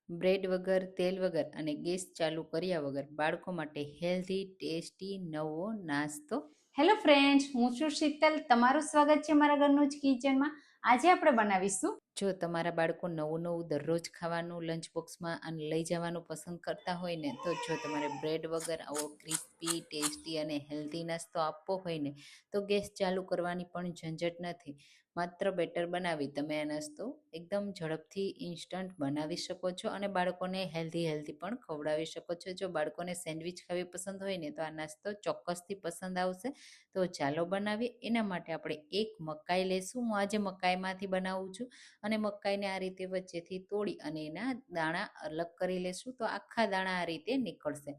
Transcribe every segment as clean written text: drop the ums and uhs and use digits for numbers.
Bread વગર, તેલ વગર અને ગેસ ચાલુ કર્યા વગર બાળકો માટે હેલ્ધી, ટેસ્ટી નવો નાસ્તો. હેલો ફ્રેન્ડ્સ, હું છું શીતલ. તમારું સ્વાગત છે મારા ઘરનું જ કિચનમાં. આજે આપણે બનાવીશું. જો તમારા બાળકો નવું નવું દરરોજ ખાવાનું લંચ બોક્સમાં અને લઈ જવાનું પસંદ કરતા હોય ને, તો જો તમારે બ્રેડ વગર આવો ક્રિસ્પી, ટેસ્ટી અને હેલ્ધી નાસ્તો આપવો હોય ને, તો ગેસ ચાલુ કરવાની પણ ઝંઝટ નથી. માત્ર બેટર બનાવી તમે આ નાસ્તો એકદમ ઝડપથી ઇન્સ્ટન્ટ બનાવી શકો છો અને બાળકોને હેલ્ધી પણ ખવડાવી શકો છો. જો બાળકોને સેન્ડવિચ ખાવી પસંદ હોય ને, તો આ નાસ્તો ચોક્કસથી પસંદ આવશે. તો ચાલો બનાવીએ. એના માટે આપણે એક મકાઈ લેશું. હું આજે મકાઈમાંથી બનાવું છું અને મકાઈને આ રીતે વચ્ચેથી તોડી અને એના દાણા અલગ કરી લેશું. તો આખા દાણા આ રીતે નીકળશે.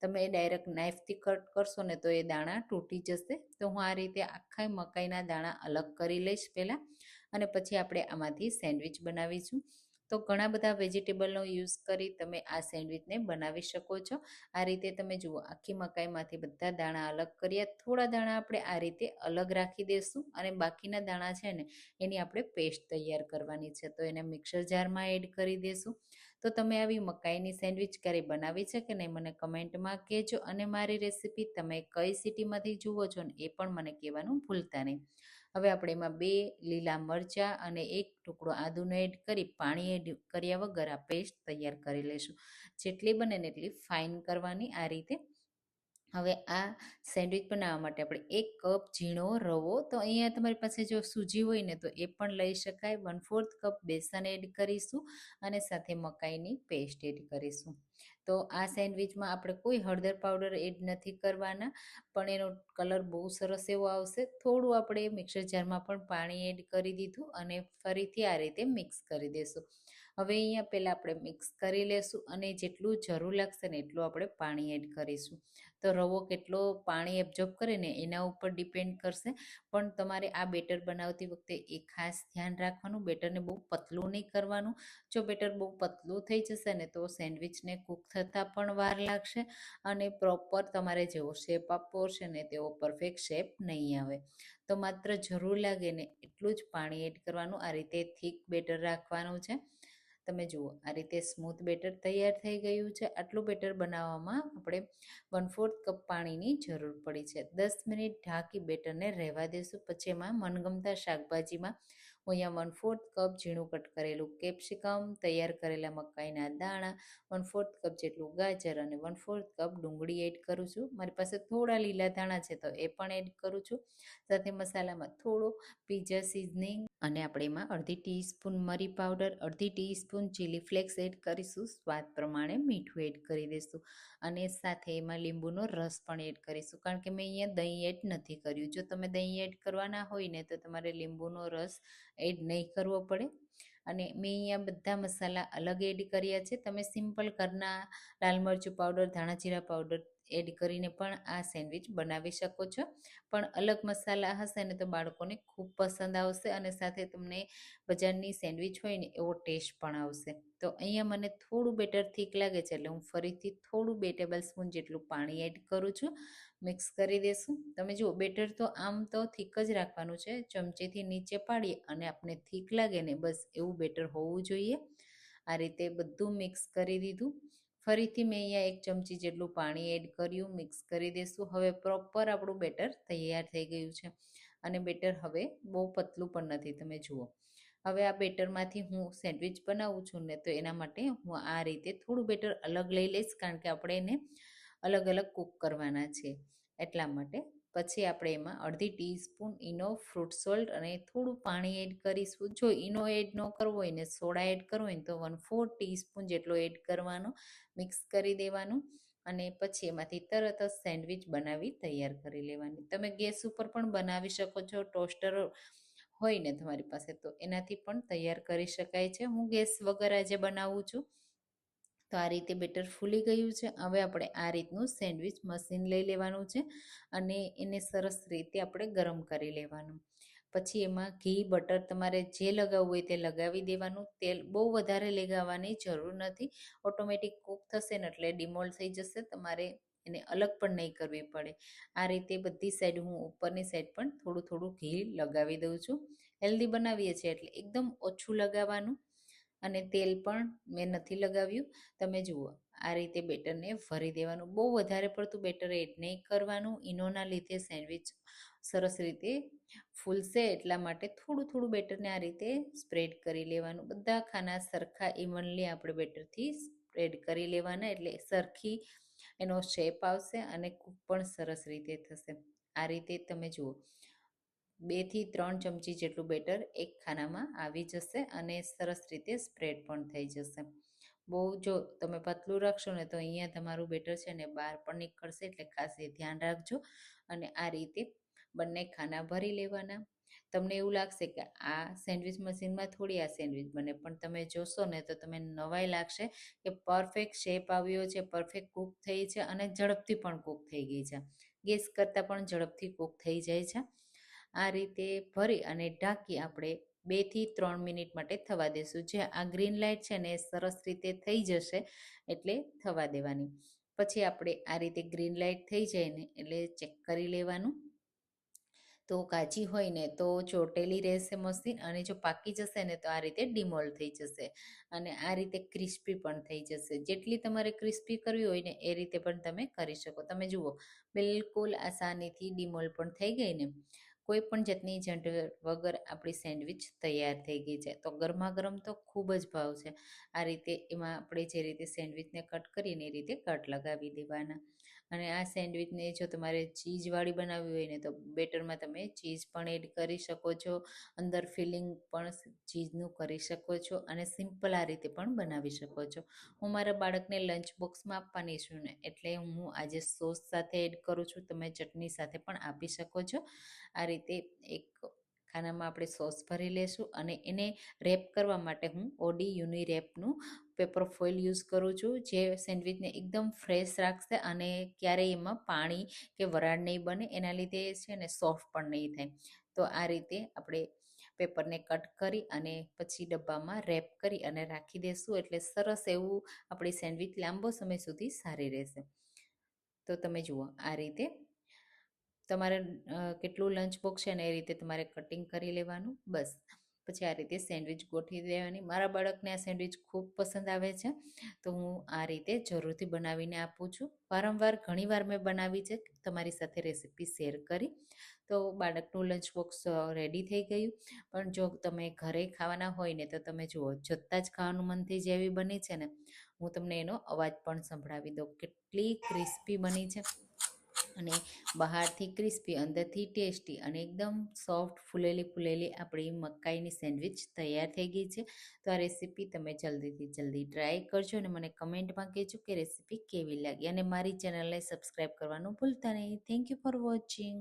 તમે ડાયરેક્ટ નાઇફથી કટ કરશો ને, તો એ દાણા તૂટી જશે. તો હું આ રીતે આખા મકાઈના દાણા અલગ કરી લઈશ પહેલાં, અને પછી આપણે આમાંથી સેન્ડવિચ બનાવીશું. તો ઘણા બધા વેજીટેબલનો યુઝ કરી તમે આ સેન્ડવિચને બનાવી શકો છો. આ રીતે તમે જુઓ, આખી મકાઈમાંથી બધા દાણા અલગ કર્યા. થોડા દાણા આપણે આ રીતે અલગ રાખી દઈશું અને બાકીના દાણા છે ને, એની આપણે પેસ્ટ તૈયાર કરવાની છે. તો એને મિક્સર જારમાં એડ કરી દઈશું. તો તમે આવી મકાઈની સેન્ડવિચ ક્યારે બનાવી છે કે નહીં, મને કમેન્ટમાં કહેજો. અને મારી રેસીપી તમે કઈ સિટીમાંથી જુઓ છો ને, એ પણ મને કહેવાનું ભૂલતા નહીં. હવે આપણે એમાં 2 લીલા મરચાં અને 1 ટુકડો આદુનો એડ કરી પાણી એડ કર્યા વગર આ પેસ્ટ તૈયાર કરી લઈશું. જેટલી બને ને એટલી ફાઇન કરવાની આ રીતે. હવે આ સેન્ડવિચ બનાવવા માટે આપણે 1 કપ ઝીણો રવો, તો અહીંયા તમારી પાસે જો સૂજી હોય ને, તો એ પણ લઈ શકાય. 1/4 કપ બેસન એડ કરીશું અને સાથે મકાઈની પેસ્ટ એડ કરીશું. તો આ સેન્ડવિચમાં આપણે કોઈ હળદર પાવડર એડ નથી કરવાના, પણ એનો કલર બહુ સરસ એવો આવશે. થોડું આપણે મિક્સર જારમાં પણ પાણી એડ કરી દીધું અને ફરીથી આ રીતે મિક્સ કરી દઈશું. હવે અહીંયા પહેલાં આપણે મિક્સ કરી લેશું અને જેટલું જરૂર લાગશે ને એટલું આપણે પાણી એડ કરીશું. તો રવો કેટલો પાણી એબ્ઝોર્બ કરે ને એના ઉપર ડિપેન્ડ કરશે. પણ તમારે આ બેટર બનાવતી વખતે એ ખાસ ધ્યાન રાખવાનું, બેટરને બહુ પતલું નહીં કરવાનું. જો બેટર બહુ પતલું થઈ જશે ને, તો સેન્ડવિચને કૂક થતાં પણ વાર લાગશે અને પ્રોપર તમારે જેવો શેપ આપવો હશે ને, તેવો પરફેક્ટ શેપ નહીં આવે. તો માત્ર જરૂર લાગે ને એટલું જ પાણી એડ કરવાનું. આ રીતે થીક બેટર રાખવાનું છે. તમે જુઓ, આ રીતે સ્મૂથ બેટર તૈયાર થઈ ગયું છે. આટલું બેટર બનાવવામાં આપણે 1/4 કપ પાણીની જરૂર પડી છે. 10 મિનિટ ઢાંકી બેટરને રહેવા દેશું. પછી એમાં મનગમતા શાકભાજીમાં હું અહીંયા 1/4 કપ ઝીણું કટ કરેલું કેપ્સિકમ, તૈયાર કરેલા મકાઈના દાણા, 1/4 કપ જેટલું ગાજર અને 1/4 કપ ડુંગળી એડ કરું છું. મારી પાસે થોડા લીલા ધાણા છે, તો એ પણ એડ કરું છું. સાથે મસાલામાં થોડો પીઝા સિઝનિંગ અને આપણે એમાં અડધી ટીસ્પૂન મરી પાવડર, અડધી ટીસ્પૂન ચીલી ફ્લેક્સ એડ કરીશું. સ્વાદ પ્રમાણે મીઠું એડ કરી દઈશું અને સાથે એમાં લીંબુનો રસ પણ એડ કરીશું, કારણ કે મેં અહીંયા દહીં એડ નથી કર્યું. જો તમે દહીં એડ કરવાના હોય ને, તો તમારે લીંબુનો રસ એડ નહીં કરવો પડે. અને મેં અહીંયા બધા મસાલા અલગ એડ કર્યા છે. તમે સિમ્પલ ઘરના લાલ મરચું પાવડર, ધાણા જીરા પાવડર એડ કરીને પણ આ સેન્ડવિચ બનાવી શકો છો. પણ અલગ મસાલા હશે ને, તો બાળકોને ખૂબ પસંદ આવશે અને સાથે તમને બજારની સેન્ડવિચ હોય ને એવો ટેસ્ટ પણ આવશે. તો અહીંયા મને થોડું બેટર થીક લાગે છે, એટલે હું ફરીથી થોડું 2 ટેબલ સ્પૂન જેટલું પાણી એડ કરું છું. મિક્સ કરી દેશું. તમે જુઓ, બેટર તો આમ તો થીક જ રાખવાનું છે. ચમચીથી નીચે પાડીએ અને આપણે થીક લાગે ને, બસ એવું બેટર હોવું જોઈએ. આ રીતે બધું મિક્સ કરી દીધું. ફરીથી મેં અહીંયા 1 ચમચી જેટલું પાણી એડ કર્યું. મિક્સ કરી દઈશું. હવે પ્રોપર આપણું બેટર તૈયાર થઈ ગયું છે અને બેટર હવે બહુ પતલું પણ નથી. તમે જુઓ, હવે આ બેટરમાંથી હું સેન્ડવિચ બનાવું છું ને, તો એના માટે હું આ રીતે થોડું બેટર અલગ લઈ લઈશ, કારણ કે આપણે એને અલગ અલગ કૂક કરવાના છે એટલા માટે. પછી આપણે એમાં અડધી ટીસ્પૂન ઈનો, ફ્રૂટ સોલ્ટ અને થોડું પાણી એડ કરીશું. જો ઈનો એડ ન કરવો હોય ને, સોડા એડ કરવો હોય ને, તો 1/4 ટીસ્પૂન જેટલો એડ કરવાનો. મિક્સ કરી દેવાનું અને પછી એમાંથી તરત જ સેન્ડવિચ બનાવી તૈયાર કરી લેવાની. તમે ગેસ ઉપર પણ બનાવી શકો છો. ટોસ્ટર હોય ને તમારી પાસે, તો એનાથી પણ તૈયાર કરી શકાય છે. હું ગેસ વગર આજે બનાવું છું. તો આ રીતે બેટર ફૂલી ગયું છે. હવે આપણે આ રીતનું સેન્ડવિચ મશીન લઈ લેવાનું છે અને એને સરસ રીતે આપણે ગરમ કરી લેવાનું. પછી એમાં ઘી, બટર તમારે જે લગાવવું હોય તે લગાવી દેવાનું. તેલ બહુ વધારે લગાવવાની જરૂર નથી. ઓટોમેટિક કૂક થશે ને એટલે ડિમોલ્ડ થઈ જશે. તમારે એને અલગ પણ નહીં કરવી પડે. આ રીતે બધી સાઈડ હું ઉપરની સાઈડ પણ થોડું થોડું ઘી લગાવી દઉં છું. હેલ્ધી બનાવીએ છીએ એટલે એકદમ ઓછું લગાવવાનું. અને તેલ પણ મેં નથી લગાવ્યું. તમે જુઓ આ રીતે બેટરને ભરી દેવાનું. બહુ વધારે પડતું બેટર એડ નહીં કરવાનું. ઈનોના લીધે સેન્ડવિચ સરસ રીતે ફૂલશે એટલા માટે થોડું થોડું બેટરને આ રીતે સ્પ્રેડ કરી લેવાનું. બધા ખાના સરખા ઇવનલી આપણે બેટરથી સ્પ્રેડ કરી લેવાના, એટલે સરખી એનો શેપ આવશે અને કૂક પણ સરસ રીતે થશે. આ રીતે તમે જુઓ 2 થી 3 ચમચી જેટલું બેટર એક ખાનામાં આવી જશે અને સરસ રીતે સ્પ્રેડ પણ થઈ જશે. બહુ જો તમે પતલું રાખશો ને તો અહીંયા તમારું બેટર છે ને બહાર પણ નીકળશે, એટલે ખાસ એ ધ્યાન રાખજો. અને આ રીતે બંને ખાના ભરી લેવાના. તમને એવું લાગશે કે આ સેન્ડવિચ મશીનમાં થોડી આ સેન્ડવિચ બને, પણ તમે જોશો ને તો તમે નવાઈ લાગશે કે પરફેક્ટ શેપ આવ્યો છે, પરફેક્ટ કૂક થઈ છે અને ઝડપથી પણ કૂક થઈ ગઈ છે. ગેસ કરતાં પણ ઝડપથી કૂક થઈ જાય છે. આ રીતે ભરી અને ઢાંકી આપણે 2 થી 3 મિનિટ માટે થવા દેશું. જે આ ગ્રીન લાઇટ છે ને એ સરસ રીતે થઈ જશે એટલે થવા દેવાની. પછી આપણે આ રીતે ગ્રીન લાઇટ થઈ જાય ને એટલે ચેક કરી લેવાનું. તો કાચી હોય ને તો ચોટેલી રહેશે મશીન, અને જો પાકી જશે ને તો આ રીતે ડિમોલ્ડ થઈ જશે અને આ રીતે ક્રિસ્પી પણ થઈ જશે. જેટલી તમારે ક્રિસ્પી કરવી હોય ને એ રીતે પણ તમે કરી શકો. તમે જુઓ બિલકુલ આસાનીથી ડિમોલ્ડ પણ થઈ ગઈ ને, કોઈ પણ જાતની ઝંઝટ વગર આપણી સેન્ડવિચ તૈયાર થઈ ગઈ છે. તો ગરમા ગરમ તો ખૂબ જ ભાવ છે. આ રીતે એમાં આપણે જે રીતે સેન્ડવિચને કટ કરીને એ રીતે કટ લગાવી દેવાના. અને આ સેન્ડવિચને જો તમારે ચીઝવાળી બનાવવી હોય ને તો બેટરમાં તમે ચીઝ પણ એડ કરી શકો છો, અંદર ફિલિંગ પણ ચીઝનું કરી શકો છો અને સિમ્પલ આ રીતે પણ બનાવી શકો છો. હું મારા બાળકને લંચ બોક્સમાં આપવાની છું ને એટલે હું આજે સોસ સાથે એડ કરું છું. તમે ચટણી સાથે પણ આપી શકો છો. આ રીતે એક ખાનામાં આપણે સોસ ભરી લેશું અને એને રેપ કરવા માટે હું ઓડી યુની રેપનું પેપર ફોઇલ યુઝ કરું છું, જે સેન્ડવિચને એકદમ ફ્રેશ રાખશે અને ક્યારેય એમાં પાણી કે વરાળ નહીં બને, એના લીધે છે ને સોફ્ટ પણ નહીં થાય. તો આ રીતે આપણે પેપરને કટ કરી અને પછી ડબ્બામાં રેપ કરી અને રાખી દેશું, એટલે સરસ એવું આપણી સેન્ડવિચ લાંબો સમય સુધી સારી રહેશે. તો તમે જુઓ આ રીતે તમારે કેટલું લંચ બોક્સ છે ને એ રીતે તમારે કટિંગ કરી લેવાનું. બસ પછી આ રીતે સેન્ડવિચ ગોઠવી દેવાની. મારા બાળકને આ સેન્ડવિચ ખૂબ પસંદ આવે છે, તો હું આ રીતે જરૂરથી બનાવીને આપું છું. વારંવાર ઘણીવાર મેં બનાવી છે, તમારી સાથે રેસીપી શેર કરી. તો બાળકનું લંચ બોક્સ રેડી થઈ ગયું. પણ જો તમે ઘરે ખાવાના હોય ને તો તમે જુઓ જોતાં જ ખાવાનું મન થઈ જાય એવી બની છે ને. હું તમને એનો અવાજ પણ સંભળાવી દઉં. કેટલી ક્રિસ્પી બની છે અને બહારથી ક્રિસ્પી, અંદરથી ટેસ્ટી અને એકદમ સોફ્ટ ફૂલેલી ફૂલેલી આપણી મકાઈની સેન્ડવિચ તૈયાર થઈ ગઈ છે. તો આ રેસીપી તમે જલ્દીથી જલ્દી ટ્રાય કરજો અને મને કમેન્ટમાં કહેજો કે રેસીપી કેવી લાગી, અને મારી ચેનલને સબસ્ક્રાઈબ કરવાનું ભૂલતા નહીં. Thank you for watching.